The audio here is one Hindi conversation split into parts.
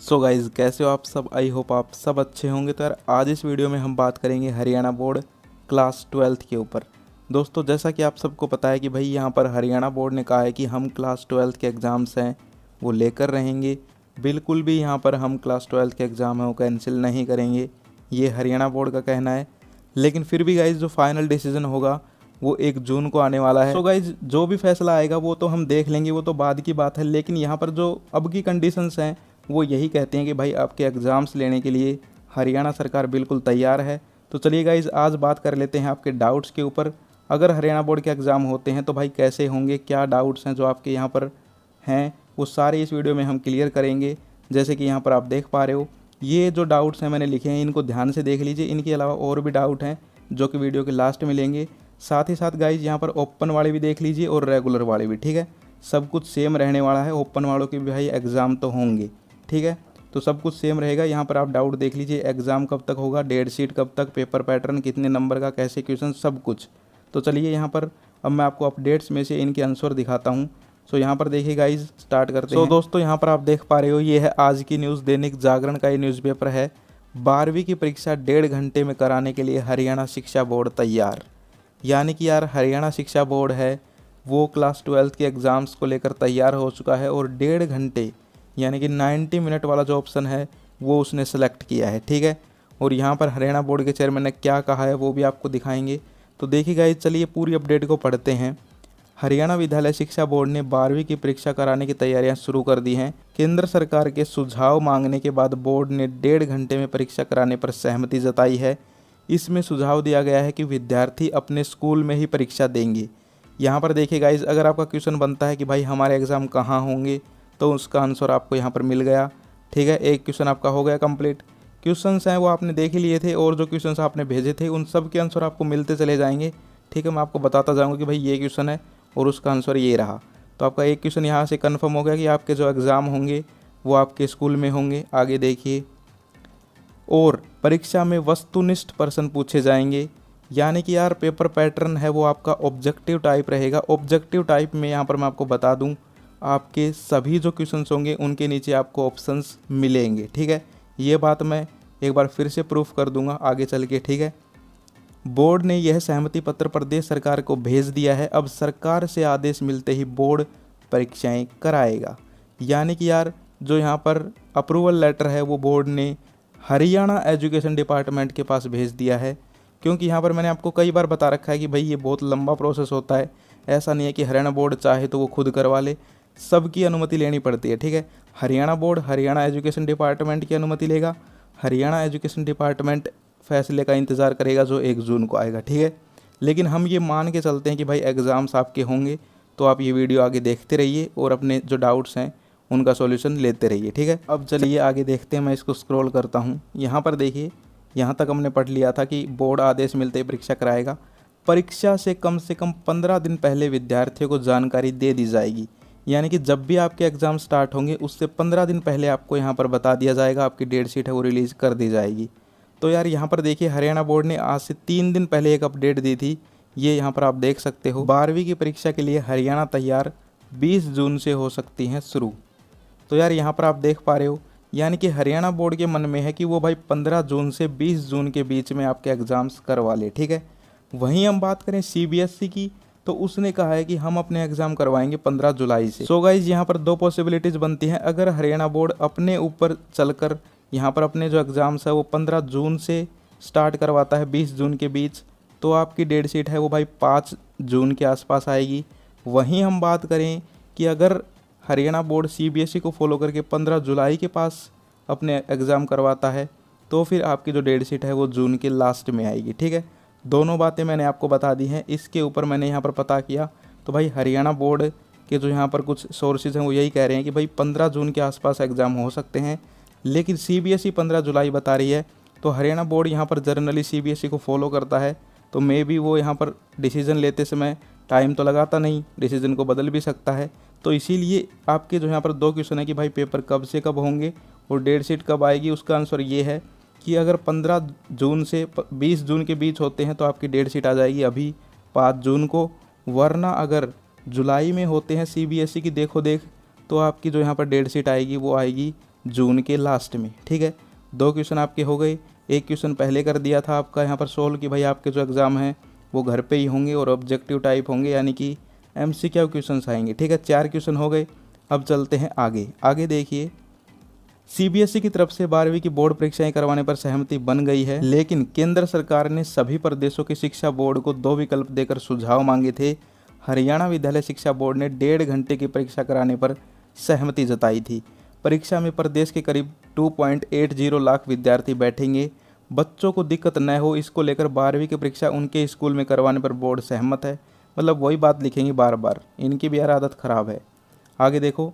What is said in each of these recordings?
सो गाइज़, कैसे हो आप सब। आई होप आप सब अच्छे होंगे। तो यार आज इस वीडियो में हम बात करेंगे हरियाणा बोर्ड क्लास 12th के ऊपर। दोस्तों, जैसा कि आप सबको पता है कि भाई यहाँ पर हरियाणा बोर्ड ने कहा है कि हम क्लास 12th के एग्ज़ाम्स हैं वो लेकर रहेंगे। बिल्कुल भी यहाँ पर हम क्लास 12th के एग्ज़ाम हैं वो कैंसिल नहीं करेंगे, ये हरियाणा बोर्ड का कहना है। लेकिन फिर भी गाइज़ जो फाइनल डिसीजन होगा वो 1 जून को आने वाला है। सो गाइज़ जो भी फैसला आएगा वो तो हम देख लेंगे, वो तो बाद की बात है। लेकिन यहाँ पर जो अब की कंडीशंस हैं वो यही कहते हैं कि भाई आपके एग्ज़ाम्स लेने के लिए हरियाणा सरकार बिल्कुल तैयार है। तो चलिए गाइज़ आज बात कर लेते हैं आपके डाउट्स के ऊपर। अगर हरियाणा बोर्ड के एग्ज़ाम होते हैं तो भाई कैसे होंगे, क्या डाउट्स हैं जो आपके यहाँ पर हैं, वो सारे इस वीडियो में हम क्लियर करेंगे। जैसे कि यहाँ पर आप देख पा रहे हो, ये जो डाउट्स हैं मैंने लिखे हैं इनको ध्यान से देख लीजिए। इनके अलावा और भी डाउट हैं जो कि वीडियो के लास्ट में लेंगे। साथ ही साथ गाइज यहाँ पर ओपन वाले भी देख लीजिए और रेगुलर वाले भी, ठीक है। सब कुछ सेम रहने वाला है। ओपन वालों के भी भाई एग्ज़ाम तो होंगे, ठीक है, तो सब कुछ सेम रहेगा। यहाँ पर आप डाउट देख लीजिए, एग्ज़ाम कब तक होगा, डेट शीट कब तक, पेपर पैटर्न कितने नंबर का, कैसे क्वेश्चन, सब कुछ। तो चलिए यहाँ पर अब मैं आपको अपडेट्स में से इनके आंसर दिखाता हूँ। सो यहाँ पर देखिए गाइज स्टार्ट करते हैं। दोस्तों यहाँ पर आप देख पा रहे हो, ये है आज की न्यूज़, दैनिक जागरण का ये न्यूज़पेपर है। 12वीं की परीक्षा 1.5 घंटे में कराने के लिए हरियाणा शिक्षा बोर्ड तैयार। यानी कि यार हरियाणा शिक्षा बोर्ड है वो क्लास 12th के एग्ज़ाम्स को लेकर तैयार हो चुका है और 1.5 घंटे यानी कि 90 मिनट वाला जो ऑप्शन है वो उसने सेलेक्ट किया है, ठीक है। और यहाँ पर हरियाणा बोर्ड के चेयरमैन ने क्या कहा है वो भी आपको दिखाएंगे। तो देखिए गाइस, चलिए पूरी अपडेट को पढ़ते हैं। हरियाणा विद्यालय शिक्षा बोर्ड ने 12वीं की परीक्षा कराने की तैयारियां शुरू कर दी हैं। केंद्र सरकार के सुझाव मांगने के बाद बोर्ड ने 1.5 घंटे में परीक्षा कराने पर सहमति जताई है। इसमें सुझाव दिया गया है कि विद्यार्थी अपने स्कूल में ही परीक्षा देंगे। यहाँ पर देखिए गाइज, अगर आपका क्वेश्चन बनता है कि भाई हमारे एग्ज़ाम कहाँ होंगे, तो उसका आंसर आपको यहाँ पर मिल गया, ठीक है। एक क्वेश्चन आपका हो गया कंप्लीट। क्वेश्चंस हैं वो आपने देख ही लिए थे और जो क्वेश्चंस आपने भेजे थे उन सब के आंसर आपको मिलते चले जाएंगे, ठीक है। मैं आपको बताता जाऊँगा कि भाई ये क्वेश्चन है और उसका आंसर ये रहा। तो आपका एक क्वेश्चन यहाँ से कन्फर्म हो गया कि आपके जो एग्ज़ाम होंगे वो आपके स्कूल में होंगे। आगे देखिए, और परीक्षा में वस्तुनिष्ठ प्रश्न पूछे जाएंगे। यानी कि यार पेपर पैटर्न है वो आपका ऑब्जेक्टिव टाइप रहेगा। ऑब्जेक्टिव टाइप में यहाँ पर मैं आपको बता दूँ, आपके सभी जो क्वेश्चंस होंगे उनके नीचे आपको ऑप्शंस मिलेंगे, ठीक है। ये बात मैं एक बार फिर से प्रूफ कर दूंगा आगे चल के, ठीक है। बोर्ड ने यह सहमति पत्र प्रदेश सरकार को भेज दिया है। अब सरकार से आदेश मिलते ही बोर्ड परीक्षाएं कराएगा। यानी कि यार जो यहाँ पर अप्रूवल लेटर है वो बोर्ड ने हरियाणा एजुकेशन डिपार्टमेंट के पास भेज दिया है। क्योंकि यहाँ पर मैंने आपको कई बार बता रखा है कि भाई ये बहुत लंबा प्रोसेस होता है। ऐसा नहीं है कि हरियाणा बोर्ड चाहे तो वो खुद करवा ले, सबकी अनुमति लेनी पड़ती है, ठीक है। Haryana board Haryana education department की अनुमति लेगा। हरियाणा एजुकेशन डिपार्टमेंट फैसले का इंतज़ार करेगा जो 1 जून को आएगा, ठीक है। लेकिन हम ये मान के चलते हैं कि भाई एग्ज़ाम्स आपके होंगे, तो आप ये वीडियो आगे देखते रहिए और अपने जो डाउट्स हैं उनका सॉल्यूशन लेते रहिए, ठीक है। अब चलिए आगे देखते हैं, मैं इसको स्क्रॉल करता हूँ। यहाँ पर देखिए, यहाँ तक हमने पढ़ लिया था कि बोर्ड आदेश मिलते ही परीक्षा कराएगा। परीक्षा से कम 15 दिन पहले विद्यार्थियों को जानकारी दे दी जाएगी। यानी कि जब भी आपके एग्ज़ाम स्टार्ट होंगे उससे 15 दिन पहले आपको यहाँ पर बता दिया जाएगा, आपकी डेट शीट है वो रिलीज़ कर दी जाएगी। तो यार यहाँ पर देखिए, हरियाणा बोर्ड ने आज से 3 दिन पहले एक अपडेट दी थी, ये यहाँ पर आप देख सकते हो। 12वीं की परीक्षा के लिए हरियाणा तैयार, 20 जून से हो सकती हैं शुरू। तो यार यहाँ पर आप देख पा रहे हो, यानी कि हरियाणा बोर्ड के मन में है कि वो भाई 15 जून से 20 जून के बीच में आपके एग्ज़ाम्स करवा ले, ठीक है। वहीं हम बात करें सीबीएसई की, तो उसने कहा है कि हम अपने एग्ज़ाम करवाएंगे 15 जुलाई से। सो गाइज यहाँ पर 2 पॉसिबिलिटीज़ बनती हैं। अगर हरियाणा बोर्ड अपने ऊपर चलकर यहाँ पर अपने जो एग्ज़ाम्स है वो 15 जून से स्टार्ट करवाता है 20 जून के बीच, तो आपकी डेट शीट है वो भाई 5 जून के आसपास आएगी। वहीं हम बात करें कि अगर हरियाणा बोर्ड सीबीएसई को फॉलो करके 15 जुलाई के पास अपने एग्ज़ाम करवाता है, तो फिर आपकी जो डेट शीट है वो जून के लास्ट में आएगी, ठीक है। दोनों बातें मैंने आपको बता दी हैं। इसके ऊपर मैंने यहाँ पर पता किया, तो भाई हरियाणा बोर्ड के जो यहाँ पर कुछ सोर्सेज हैं वो यही कह रहे हैं कि भाई 15 जून के आसपास एग्ज़ाम हो सकते हैं। लेकिन सीबीएसई 15 जुलाई बता रही है, तो हरियाणा बोर्ड यहाँ पर जनरली सीबीएसई को फॉलो करता है, तो मे भी वो यहाँ पर डिसीज़न लेते समय टाइम तो लगाता नहीं, डिसीज़न को बदल भी सकता है। तो इसीलिए आपके जो यहाँ पर 2 क्वेश्चन है कि भाई पेपर कब से कब होंगे और डेट शीट कब आएगी, उसका आंसर ये है कि अगर 15 जून से 20 जून के बीच होते हैं तो आपकी डेट शीट आ जाएगी अभी 5 जून को। वरना अगर जुलाई में होते हैं सीबीएसई की देखो देख, तो आपकी जो यहाँ पर डेट शीट आएगी वो आएगी जून के लास्ट में। ठीक है, 2 क्वेश्चन आपके हो गए। एक क्वेश्चन पहले कर दिया था आपका यहाँ पर सोल्व कि भाई आपके जो एग्ज़ाम हैं वो घर पे ही होंगे और ऑब्जेक्टिव टाइप होंगे, यानी कि MCQ क्वेश्चंस आएंगे। ठीक है, 4 क्वेश्चन हो गए। अब चलते हैं आगे। आगे देखिए, CBSE की तरफ से 12वीं की बोर्ड परीक्षाएं करवाने पर सहमति बन गई है, लेकिन केंद्र सरकार ने सभी प्रदेशों के शिक्षा बोर्ड को 2 विकल्प देकर सुझाव मांगे थे। हरियाणा विद्यालय शिक्षा बोर्ड ने 1.5 घंटे की परीक्षा कराने पर सहमति जताई थी। परीक्षा में प्रदेश के करीब 2.80 लाख विद्यार्थी बैठेंगे। बच्चों को दिक्कत न हो, इसको लेकर 12वीं की परीक्षा उनके स्कूल में करवाने पर बोर्ड सहमत है। मतलब वही बात लिखेंगे बार बार, इनकी भी यार आदत ख़राब है। आगे देखो,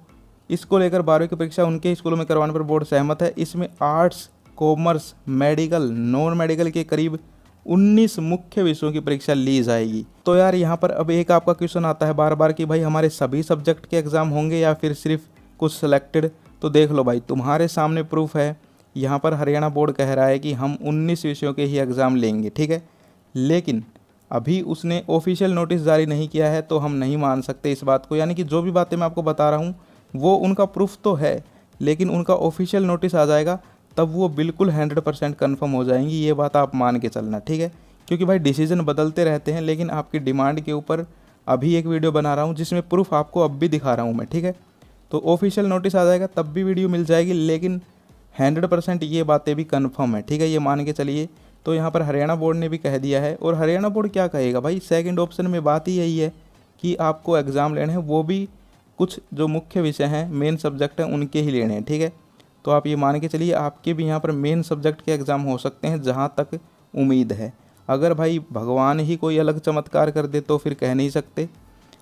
इसको लेकर 12वीं की परीक्षा उनके स्कूलों में करवाने पर बोर्ड सहमत है। इसमें arts, commerce, medical, non medical के करीब 19 मुख्य विषयों की परीक्षा ली जाएगी। तो यार यहाँ पर अब एक आपका क्वेश्चन आता है बार बार कि भाई हमारे सभी सब्जेक्ट के एग्ज़ाम होंगे या फिर सिर्फ कुछ सिलेक्टेड। तो देख लो भाई, तुम्हारे सामने प्रूफ है। यहाँ पर हरियाणा बोर्ड कह रहा है कि हम 19 विषयों के ही एग्ज़ाम लेंगे। ठीक है, लेकिन अभी उसने ऑफिशियल नोटिस जारी नहीं किया है, तो हम नहीं मान सकते इस बात को। यानी कि जो भी बातें मैं आपको बता रहा हूँ वो उनका प्रूफ तो है, लेकिन उनका ऑफिशियल नोटिस आ जाएगा तब वो बिल्कुल 100% कन्फर्म हो जाएंगी। ये बात आप मान के चलना। ठीक है, क्योंकि भाई डिसीजन बदलते रहते हैं, लेकिन आपकी डिमांड के ऊपर अभी एक वीडियो बना रहा हूँ जिसमें प्रूफ आपको अब भी दिखा रहा हूँ मैं। ठीक है, तो ऑफिशियल नोटिस आ जाएगा तब भी वीडियो मिल जाएगी, लेकिन 100% ये बातें भी कन्फर्म है। ठीक है, ये मान के चलिए। तो यहाँ पर हरियाणा बोर्ड ने भी कह दिया है, और हरियाणा बोर्ड क्या कहेगा भाई, सेकंड ऑप्शन में बात ही यही है कि आपको एग्ज़ाम लेने हैं, वो भी कुछ जो मुख्य विषय हैं, मेन सब्जेक्ट हैं, उनके ही लेने हैं। ठीक है, तो आप ये मान के चलिए आपके भी यहाँ पर मेन सब्जेक्ट के एग्ज़ाम हो सकते हैं, जहाँ तक उम्मीद है। अगर भाई भगवान ही कोई अलग चमत्कार कर दे तो फिर कह नहीं सकते।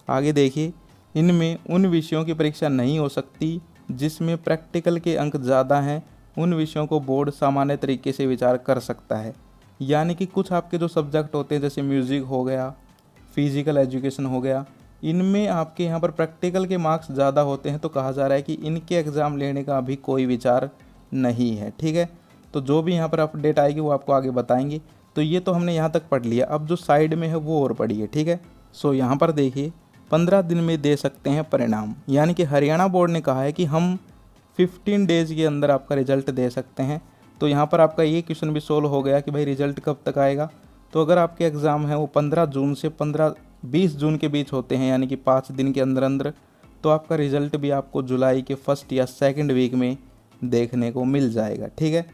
आगे देखिए, इनमें उन विषयों की परीक्षा नहीं हो सकती जिसमें प्रैक्टिकल के अंक ज़्यादा हैं। उन विषयों को बोर्ड सामान्य तरीके से विचार कर सकता है। यानी कि कुछ आपके जो सब्जेक्ट होते हैं, जैसे म्यूज़िक हो गया, फिजिकल एजुकेशन हो गया, इनमें आपके यहाँ पर प्रैक्टिकल के मार्क्स ज़्यादा होते हैं, तो कहा जा रहा है कि इनके एग्ज़ाम लेने का अभी कोई विचार नहीं है। ठीक है, तो जो भी यहाँ पर अपडेट आएगी वो आपको आगे बताएंगे। तो ये तो हमने यहाँ तक पढ़ लिया, अब जो साइड में है वो और पढ़िए। ठीक है, सो यहाँ पर देखिए, 15 दिन में दे सकते हैं परिणाम। यानी कि हरियाणा बोर्ड ने कहा है कि हम 15 डेज़ के अंदर आपका रिजल्ट दे सकते हैं। तो यहाँ पर आपका ये क्वेश्चन भी सोल्व हो गया कि भाई रिजल्ट कब तक आएगा। तो अगर आपके एग्ज़ाम है वो 15 जून से 20 जून के बीच होते हैं, यानी कि 5 दिन के अंदर अंदर, तो आपका रिज़ल्ट भी आपको जुलाई के फर्स्ट या सेकंड वीक में देखने को मिल जाएगा। ठीक है,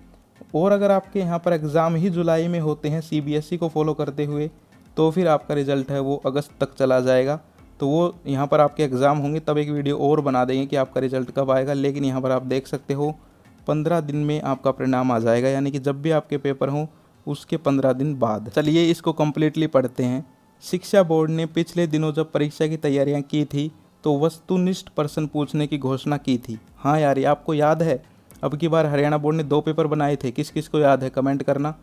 और अगर आपके यहाँ पर एग्ज़ाम ही जुलाई में होते हैं CBSE को फॉलो करते हुए, तो फिर आपका रिज़ल्ट है वो अगस्त तक चला जाएगा। तो वो यहाँ पर आपके एग्ज़ाम होंगे तब एक वीडियो और बना देंगे कि आपका रिज़ल्ट कब आएगा। लेकिन यहाँ पर आप देख सकते हो 15 दिन में आपका परिणाम आ जाएगा, यानी कि जब भी आपके पेपर हों उसके 15 दिन बाद। चलिए इसको कम्प्लीटली पढ़ते हैं। शिक्षा बोर्ड ने पिछले दिनों जब परीक्षा की तैयारियां की थी तो वस्तुनिष्ठ प्रश्न पूछने की घोषणा की थी। हाँ यार, ये आपको याद है, अब की बार हरियाणा बोर्ड ने 2 पेपर बनाए थे। किस किस को याद है कमेंट करना।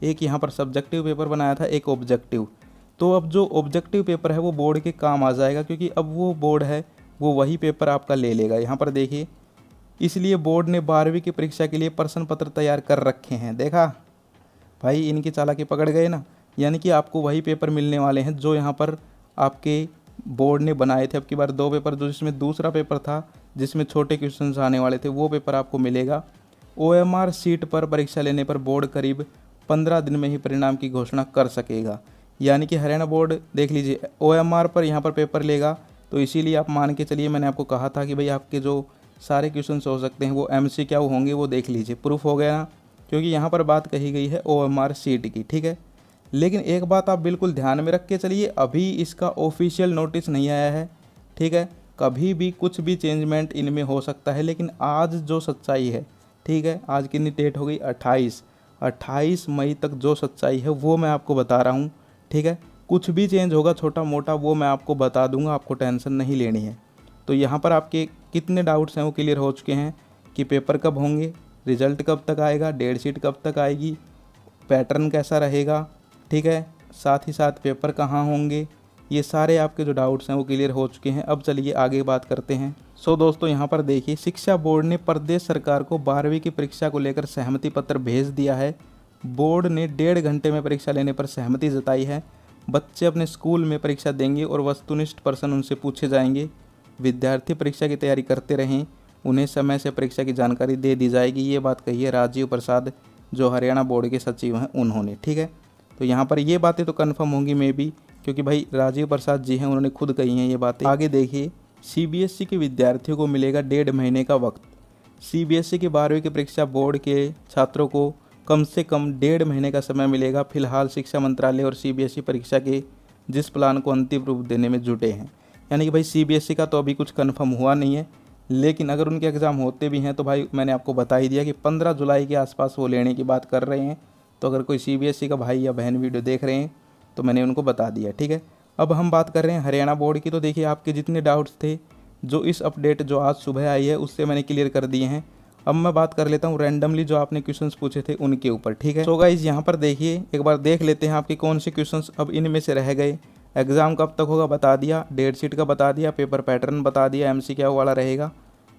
एक यहाँ पर सब्जेक्टिव पेपर बनाया था, एक ऑब्जेक्टिव। तो अब जो ऑब्जेक्टिव पेपर है वो बोर्ड के काम आ जाएगा, क्योंकि अब वो बोर्ड है वो वही पेपर आपका ले लेगा। यहाँ पर देखिए, इसलिए बोर्ड ने 12वीं की परीक्षा के लिए प्रश्न पत्र तैयार कर रखे हैं। देखा भाई, इनकी चालाकी पकड़ गए ना। यानी कि आपको वही पेपर मिलने वाले हैं जो यहाँ पर आपके बोर्ड ने बनाए थे। अब की बार 2 पेपर, जो जिसमें दूसरा पेपर था जिसमें छोटे क्वेश्चंस आने वाले थे, वो पेपर आपको मिलेगा। OMR सीट पर परीक्षा लेने पर बोर्ड करीब 15 दिन में ही परिणाम की घोषणा कर सकेगा। यानी कि हरियाणा बोर्ड देख लीजिए OMR पर यहाँ पर पेपर लेगा, तो इसीलिए आप मान के चलिए, मैंने आपको कहा था कि भाई आपके जो सारे क्वेश्चंस हो सकते हैं वो MCQ होंगे। वो देख लीजिए, प्रूफ हो गया ना, क्योंकि यहाँ पर बात कही गई है OMR सीट की। ठीक है, लेकिन एक बात आप बिल्कुल ध्यान में रख के चलिए, अभी इसका ऑफिशियल नोटिस नहीं आया है। ठीक है, कभी भी कुछ भी चेंजमेंट इनमें हो सकता है, लेकिन आज जो सच्चाई है, ठीक है, आज कितनी डेट हो गई, 28 मई तक जो सच्चाई है वो मैं आपको बता रहा हूँ। ठीक है, कुछ भी चेंज होगा छोटा मोटा वो मैं आपको बता दूंगा, आपको टेंशन नहीं लेनी है। तो यहाँ पर आपके कितने डाउट्स हैं वो क्लियर हो चुके हैं कि पेपर कब होंगे, रिजल्ट कब तक आएगा, डेट शीट कब तक आएगी, पैटर्न कैसा रहेगा। ठीक है, साथ ही साथ पेपर कहाँ होंगे, ये सारे आपके जो डाउट्स हैं वो क्लियर हो चुके हैं। अब चलिए आगे बात करते हैं। सो दोस्तों, यहाँ पर देखिए, शिक्षा बोर्ड ने प्रदेश सरकार को 12वीं की परीक्षा को लेकर सहमति पत्र भेज दिया है। बोर्ड ने 1.5 घंटे में परीक्षा लेने पर सहमति जताई है। बच्चे अपने स्कूल में परीक्षा देंगे और वस्तुनिष्ठ प्रश्न उनसे पूछे जाएंगे। विद्यार्थी परीक्षा की तैयारी करते रहें उन्हें समय से परीक्षा की जानकारी दे दी जाएगी। ये बात कही है राजीव प्रसाद जो हरियाणा बोर्ड के सचिव हैं उन्होंने, ठीक है। तो यहाँ पर ये बातें तो कन्फर्म होंगी मे बी, क्योंकि भाई राजीव प्रसाद जी हैं, उन्होंने खुद कही हैं ये बातें। आगे देखिए, CBSE के विद्यार्थियों को मिलेगा 1.5 महीने का वक्त। CBSE की 12वीं की परीक्षा बोर्ड के छात्रों को कम से कम 1.5 महीने का समय मिलेगा। फिलहाल शिक्षा मंत्रालय और CBSE परीक्षा के जिस प्लान को अंतिम रूप देने में जुटे हैं। यानी कि भाई CBSE का तो अभी कुछ कन्फर्म हुआ नहीं है, लेकिन अगर उनके एग्ज़ाम होते भी हैं तो भाई मैंने आपको बता ही दिया कि 15 जुलाई के आसपास वो लेने की बात कर रहे हैं। तो अगर कोई CBSE का भाई या बहन वीडियो देख रहे हैं तो मैंने उनको बता दिया, ठीक है। अब हम बात कर रहे हैं हरियाणा बोर्ड की। तो देखिए, आपके जितने डाउट्स थे जो इस अपडेट जो आज सुबह आई है उससे मैंने क्लियर कर दिए हैं। अब मैं बात कर लेता हूँ रैंडमली जो आपने क्वेश्चंस पूछे थे उनके ऊपर, ठीक है। सो गाइस, यहाँ पर देखिए, एक बार देख लेते हैं आपके कौन से क्वेश्चंस अब इनमें से रह गए। एग्ज़ाम कब तक होगा बता दिया, डेट शीट का बता दिया, पेपर पैटर्न बता दिया, MCQ वाला रहेगा,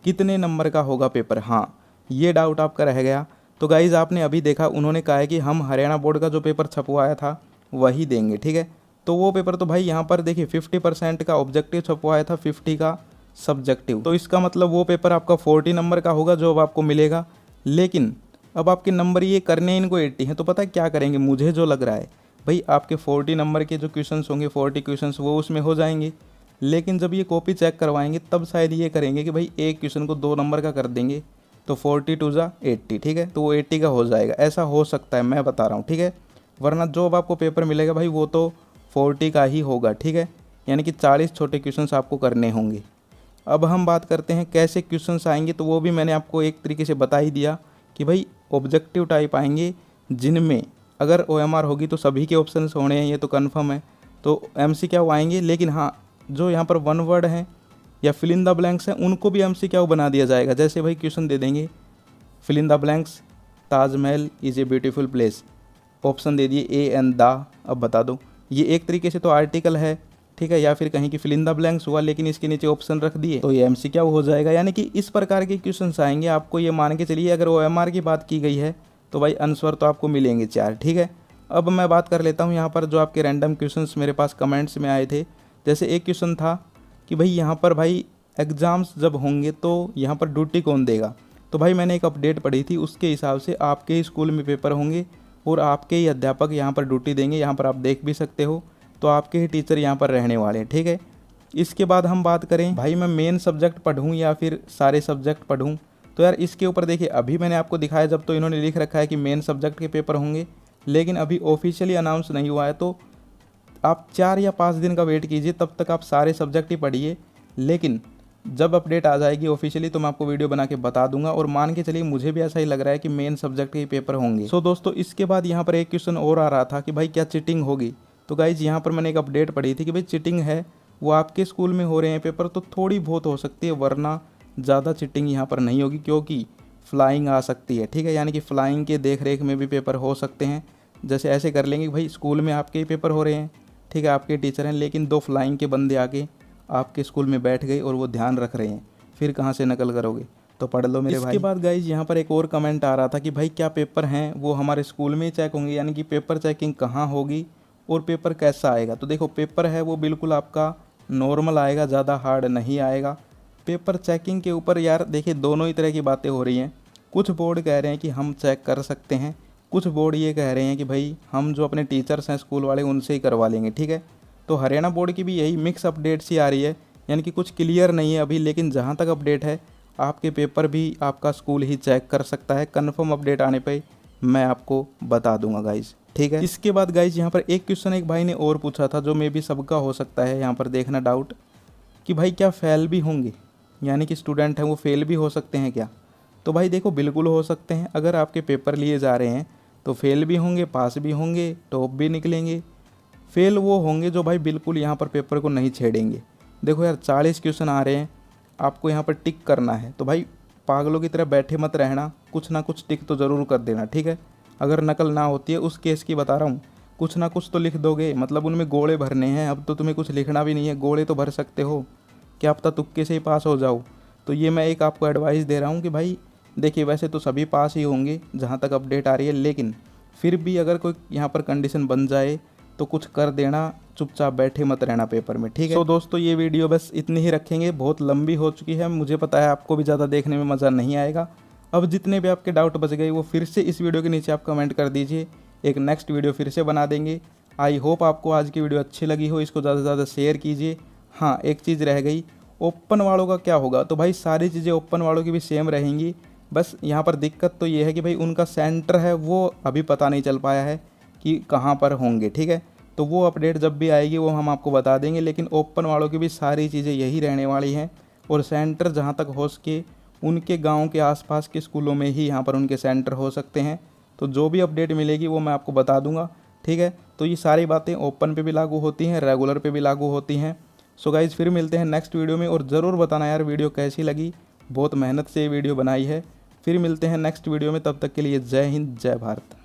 कितने नंबर का होगा पेपर, हाँ ये डाउट आपका रह गया। तो गाइज़ आपने अभी देखा, उन्होंने कहा है कि हम हरियाणा बोर्ड का जो पेपर छपवाया था वही देंगे, ठीक है। तो वो पेपर तो भाई यहाँ पर देखिए 50% का ऑब्जेक्टिव छपवाया था, 50 का सब्जेक्टिव। तो इसका मतलब वो पेपर आपका 40 नंबर का होगा जो अब आपको मिलेगा। लेकिन अब आपके नंबर ये करने इनको 80 हैं, तो पता है क्या करेंगे, मुझे जो लग रहा है भाई आपके 40 नंबर के जो क्वेश्चंस होंगे, 40 क्वेश्चंस वो उसमें हो जाएंगे। लेकिन जब ये कॉपी चेक करवाएंगे तब शायद ये करेंगे कि भाई एक क्वेश्चन को 2 नंबर का कर देंगे, तो 40 टू 80, ठीक है। तो वो 80 का हो जाएगा, ऐसा हो सकता है, मैं बता रहा हूँ, ठीक है। वरना जो अब आपको पेपर मिलेगा भाई वो तो 40 का ही होगा, ठीक है। यानी कि 40 छोटे क्वेश्चंस आपको करने होंगे। अब हम बात करते हैं कैसे क्वेश्चंस आएंगे, तो वो भी मैंने आपको एक तरीके से बता ही दिया कि भाई ऑब्जेक्टिव टाइप आएंगे, जिनमें अगर OMR होगी तो सभी के ऑप्शंस होने हैं, ये तो कन्फर्म है। तो MCQ आएंगे, लेकिन हाँ जो यहाँ पर 1 वर्ड हैं या फिल इन द ब्लैंक्स हैं उनको भी MCQ बना दिया जाएगा। जैसे भाई क्वेश्चन दे देंगे, fill in the blanks, Taj Mahal is a beautiful place, option दे दिए ए एंड द, अब बता दो। ये एक तरीके से तो आर्टिकल है, ठीक है, या फिर कहीं की फिल इन द ब्लैंक्स हुआ लेकिन इसके नीचे ऑप्शन रख दिए तो ये MCQ हो जाएगा। यानी कि इस प्रकार के क्वेश्चंस आएंगे। आपको ये मान के चलिए, अगर OMR की बात की गई है तो भाई आंसर तो आपको मिलेंगे 4, ठीक है। अब मैं बात कर लेता हूँ यहाँ पर जो आपके रैंडम क्वेश्चंस मेरे पास कमेंट्स में आए थे। जैसे एक क्वेश्चन था कि भाई यहाँ पर भाई एग्ज़ाम्स जब होंगे तो यहाँ पर ड्यूटी कौन देगा। तो भाई मैंने एक अपडेट पढ़ी थी, उसके हिसाब से आपके ही स्कूल में पेपर होंगे और आपके ही अध्यापक यहाँ पर ड्यूटी देंगे। यहाँ पर आप देख भी सकते हो, तो आपके ही टीचर यहाँ पर रहने वाले हैं, ठीक है। इसके बाद हम बात करें भाई मैं मेन सब्जेक्ट पढ़ूँ या फिर सारे सब्जेक्ट पढ़ूँ, तो यार इसके ऊपर देखिए, अभी मैंने आपको दिखाया जब तो इन्होंने लिख रखा है कि मेन सब्जेक्ट के पेपर होंगे, लेकिन अभी ऑफिशियली अनाउंस नहीं हुआ है। तो आप 4 या 5 दिन का वेट कीजिए, तब तक आप सारे सब्जेक्ट ही पढ़िए। लेकिन जब अपडेट आ जाएगी ऑफिशियली तो मैं आपको वीडियो बना के बता दूंगा। और मान के चलिए मुझे भी ऐसा ही लग रहा है कि मेन सब्जेक्ट के पेपर होंगे। सो दोस्तों, इसके बाद यहाँ पर एक क्वेश्चन और आ रहा था कि भाई क्या चीटिंग होगी। तो गाइज यहाँ पर मैंने एक अपडेट पढ़ी थी कि भाई चीटिंग है, वो आपके स्कूल में हो रहे हैं पेपर तो थोड़ी बहुत हो सकती है, वरना ज़्यादा चीटिंग यहाँ पर नहीं होगी, क्योंकि फ्लाइंग आ सकती है, ठीक है। यानी कि फ़्लाइंग के देख रेख में भी पेपर हो सकते हैं। जैसे ऐसे कर लेंगे कि भाई स्कूल में आपके ही पेपर हो रहे हैं, ठीक है, आपके टीचर हैं, लेकिन 2 फ्लाइंग के बंदे आके आपके स्कूल में बैठ गए और वो ध्यान रख रहे हैं, फिर कहाँ से नकल करोगे, तो पढ़ लो मेरे भाई। इसके बाद गाइज यहाँ पर एक और कमेंट आ रहा था कि भाई क्या पेपर हैं वो हमारे स्कूल में ही चेक होंगे, यानी कि पेपर चेकिंग कहाँ होगी और पेपर कैसा आएगा। तो देखो, पेपर है वो बिल्कुल आपका नॉर्मल आएगा, ज़्यादा हार्ड नहीं आएगा। पेपर चेकिंग के ऊपर यार देखिए दोनों ही तरह की बातें हो रही हैं। कुछ बोर्ड कह रहे हैं कि हम चेक कर सकते हैं, कुछ बोर्ड ये कह रहे हैं कि भाई हम जो अपने टीचर्स हैं स्कूल वाले उनसे ही करवा लेंगे, ठीक है। तो हरियाणा बोर्ड की भी यही मिक्स अपडेट्स ही आ रही है, यानी कि कुछ क्लियर नहीं है अभी, लेकिन जहाँ तक अपडेट है आपके पेपर भी आपका स्कूल ही चेक कर सकता है। कन्फर्म अपडेट आने पे मैं आपको बता दूंगा गाइज, ठीक है। इसके बाद गाइज यहाँ पर एक क्वेश्चन एक भाई ने और पूछा था जो मे भी सबका हो सकता है यहाँ पर देखना डाउट, कि भाई क्या फेल भी होंगे, यानी कि स्टूडेंट हैं वो फेल भी हो सकते हैं क्या। तो भाई देखो, बिल्कुल हो सकते हैं। अगर आपके पेपर लिए जा रहे हैं तो फेल भी होंगे, पास भी होंगे, टॉप भी निकलेंगे। फेल वो होंगे जो भाई बिल्कुल यहाँ पर पेपर को नहीं छेड़ेंगे। देखो यार 40 क्वेश्चन आ रहे हैं, आपको यहाँ पर टिक करना है, तो भाई पागलों की तरह बैठे मत रहना, कुछ ना कुछ टिक तो ज़रूर कर देना, ठीक है। अगर नकल ना होती है, उस केस की बता रहा हूँ, कुछ ना कुछ तो लिख दोगे, मतलब उनमें गोले भरने हैं। अब तो तुम्हें कुछ लिखना भी नहीं है, गोले तो भर सकते हो, क्या पता तुक्के से ही पास हो जाओ। तो ये मैं एक आपको एडवाइस दे रहा हूँ कि भाई देखिए, वैसे तो सभी पास ही होंगे जहाँ तक अपडेट आ रही है, लेकिन फिर भी अगर कोई यहाँ पर कंडीशन बन जाए तो कुछ कर देना, चुपचाप बैठे मत रहना पेपर में, ठीक है। तो दोस्तों ये वीडियो बस इतनी ही रखेंगे, बहुत लंबी हो चुकी है, मुझे पता है आपको भी ज़्यादा देखने में मज़ा नहीं आएगा। अब जितने भी आपके डाउट बच गए वो फिर से इस वीडियो के नीचे आप कमेंट कर दीजिए, एक नेक्स्ट वीडियो फिर से बना देंगे। आई होप आपको आज की वीडियो अच्छी लगी हो, इसको ज़्यादा से ज़्यादा शेयर कीजिए। हाँ, एक चीज़ रह गई, ओपन वालों का क्या होगा? तो भाई सारी चीज़ें ओपन वालों की भी सेम रहेंगी, बस यहाँ पर दिक्कत तो ये है कि भाई उनका सेंटर है वो अभी पता नहीं चल पाया है कि कहाँ पर होंगे, ठीक है। तो वो अपडेट जब भी आएगी वो हम आपको बता देंगे, लेकिन ओपन वालों की भी सारी चीज़ें यही रहने वाली हैं और सेंटर जहाँ तक हो सके उनके गांव के आसपास के स्कूलों में ही यहाँ पर उनके सेंटर हो सकते हैं। तो जो भी अपडेट मिलेगी वो मैं आपको बता दूंगा, ठीक है। तो ये सारी बातें ओपन पे भी लागू होती हैं, रेगुलर पे भी लागू होती हैं। सो गाइज़ फिर मिलते हैं नेक्स्ट वीडियो में, और ज़रूर बताना यार वीडियो कैसी लगी, बहुत मेहनत से ये वीडियो बनाई है। फिर मिलते हैं नेक्स्ट वीडियो में, तब तक के लिए जय हिंद जय भारत।